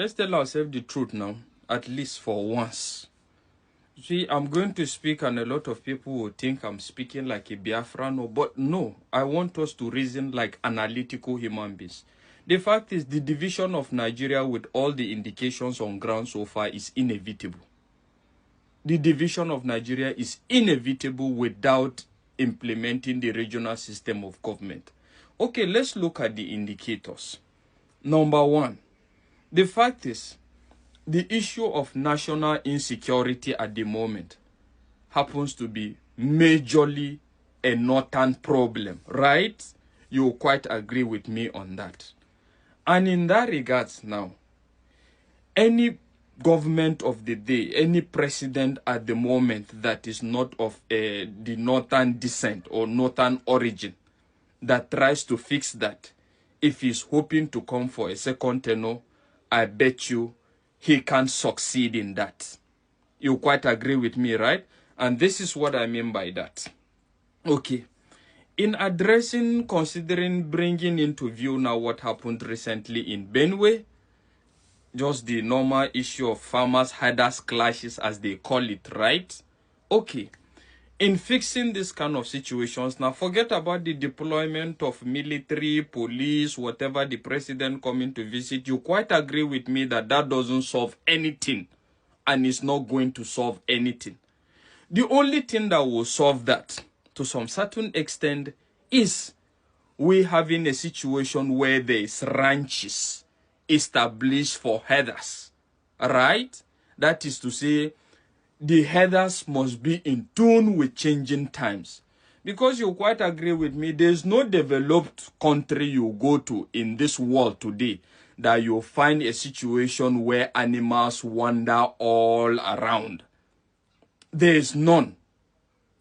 let's tell ourselves the truth now, at least for once. See, I'm going to speak and a lot of people will think I'm speaking like a Biafran, but no, I want us to reason like analytical human beings. The fact is the division of Nigeria with all the indications on ground so far is inevitable. The division of Nigeria is inevitable without implementing the regional system of government. Okay, let's look at the indicators. Number one, the fact is, the issue of national insecurity at the moment happens to be majorly a northern problem, right? You quite agree with me on that. And in that regards now, any government of the day, any president at the moment that is not of the northern descent or northern origin that tries to fix that, if he's hoping to come for a second tenure, I bet you he can't succeed in that. You quite agree with me, right? And this is what I mean by that. Okay. In addressing, considering bringing into view now what happened recently in Benue, just the normal issue of farmers' herders clashes as they call it, right? Okay. In fixing this kind of situations, now forget about the deployment of military, police, whatever the president coming to visit. You quite agree with me that that doesn't solve anything and is not going to solve anything. The only thing that will solve that to some certain extent is we having a situation where there is ranches established for herders, right? That is to say, the herders must be in tune with changing times. Because you quite agree with me, there's no developed country you go to in this world today that you'll find a situation where animals wander all around. There is none.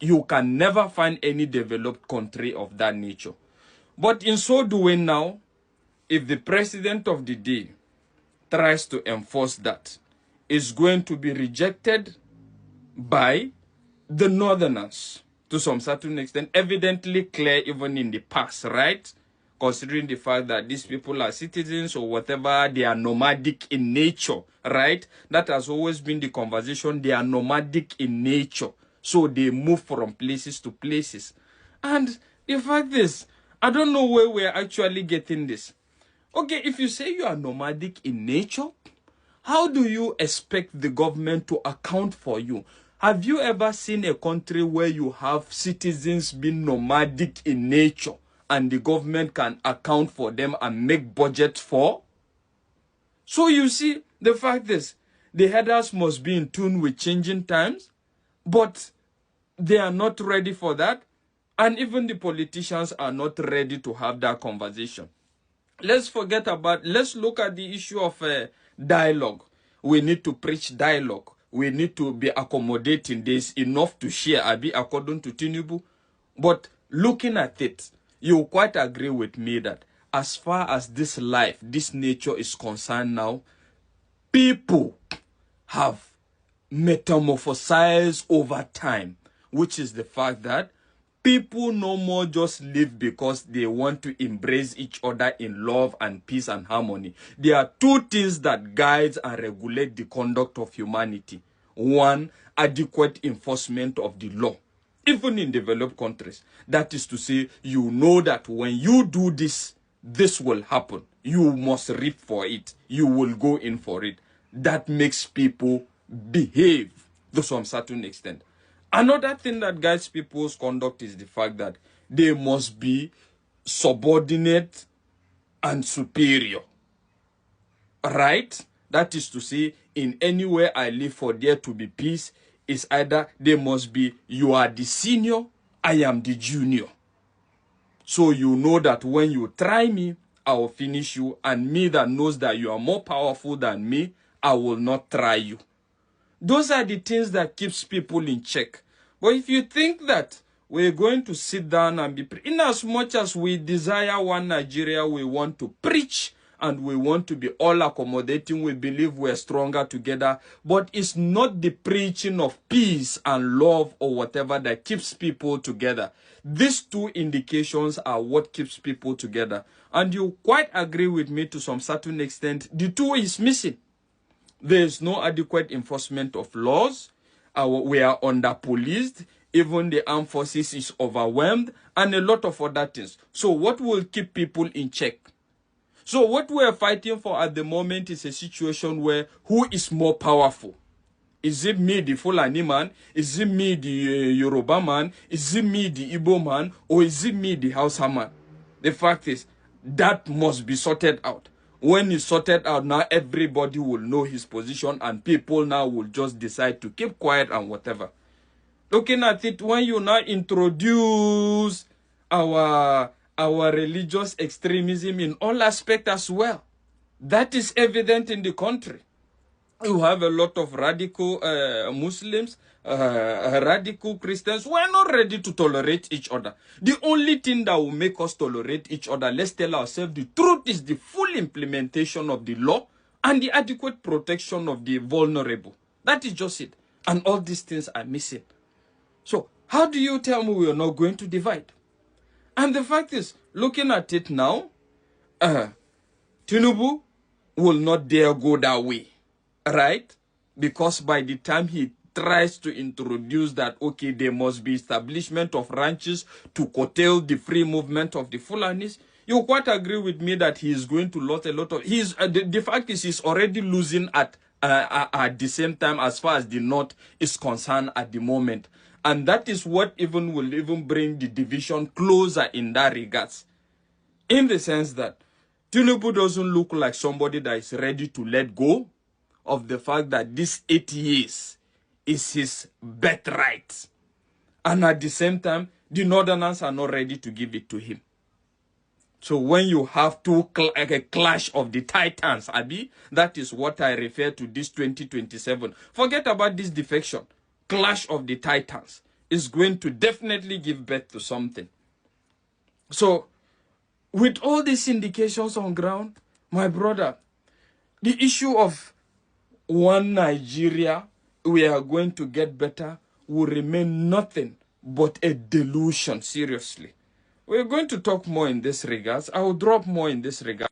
You can never find any developed country of that nature. But in so doing now, if the president of the day tries to enforce that, it's going to be rejected by the northerners to some certain extent, evidently clear even in the past, right? Considering the fact that these people are citizens or whatever, they are nomadic in nature, right? That has always been the conversation. They are nomadic in nature, so they move from places to places. And the fact is, I don't know where we're actually getting this. Okay, if you say you are nomadic in nature, how do you expect the government to account for you? Have you ever seen a country where you have citizens being nomadic in nature and the government can account for them and make budgets for? So you see, the fact is, the herders must be in tune with changing times, but they are not ready for that. And even the politicians are not ready to have that conversation. Let's look at the issue of dialogue. We need to preach dialogue. We need to be accommodating. There's enough to share, according to Tinubu. But looking at it, you quite agree with me that as far as this life, this nature is concerned now, people have metamorphosized over time, which is the fact that people no more just live because they want to embrace each other in love and peace and harmony. There are two things that guide and regulate the conduct of humanity. One, adequate enforcement of the law. Even in developed countries. That is to say, you know that when you do this, this will happen. You must reap for it. You will go in for it. That makes people behave to some certain extent. Another thing that guides people's conduct is the fact that they must be subordinate and superior. Right? That is to say, in anywhere I live for there to be peace, is either they must be, you are the senior, I am the junior. So you know that when you try me, I will finish you, and me that knows that you are more powerful than me, I will not try you. Those are the things that keeps people in check. But if you think that we're going to sit down and be, in as much as we desire one Nigeria, we want to preach and we want to be all accommodating, we believe we're stronger together. But it's not the preaching of peace and love or whatever that keeps people together. These two indications are what keeps people together. And you quite agree with me to some certain extent. The two is missing. There is no adequate enforcement of laws. We are under-policed. Even the armed forces is overwhelmed, and a lot of other things. So what will keep people in check? So what we are fighting for at the moment is a situation where who is more powerful? Is it me, the Fulani man? Is it me, the Yoruba man? Is it me, the Igbo man? Or is it me, the Hausa man? The fact is, that must be sorted out. When it's sorted out, now everybody will know his position, and people now will just decide to keep quiet and whatever. Looking at it, when you now introduce our religious extremism in all aspects as well, that is evident in the country. You have a lot of radical Muslims, radical Christians who are not ready to tolerate each other. The only thing that will make us tolerate each other, let's tell ourselves the truth, is the full implementation of the law and the adequate protection of the vulnerable. That is just it. And all these things are missing. So how do you tell me we are not going to divide? And the fact is, looking at it now, Tinubu will not dare go that way. Right? Because by the time he tries to introduce that, okay, there must be establishment of ranches to curtail the free movement of the Fulanis, you quite agree with me that he is going to lose a lot of... the fact is he's already losing at the same time as far as the North is concerned at the moment. And that is what will bring the division closer in that regards. In the sense that Tinubu doesn't look like somebody that is ready to let go of the fact that this 8 years is his birthright. And at the same time, the Northerners are not ready to give it to him. So when you have a clash of the titans, Abi, that is what I refer to this 2027. Forget about this defection. Clash of the titans is going to definitely give birth to something. So, with all these indications on ground, my brother, the issue of one Nigeria, we are going to get better, will remain nothing but a delusion, seriously. We're going to talk more in this regards. I will drop more in this regard.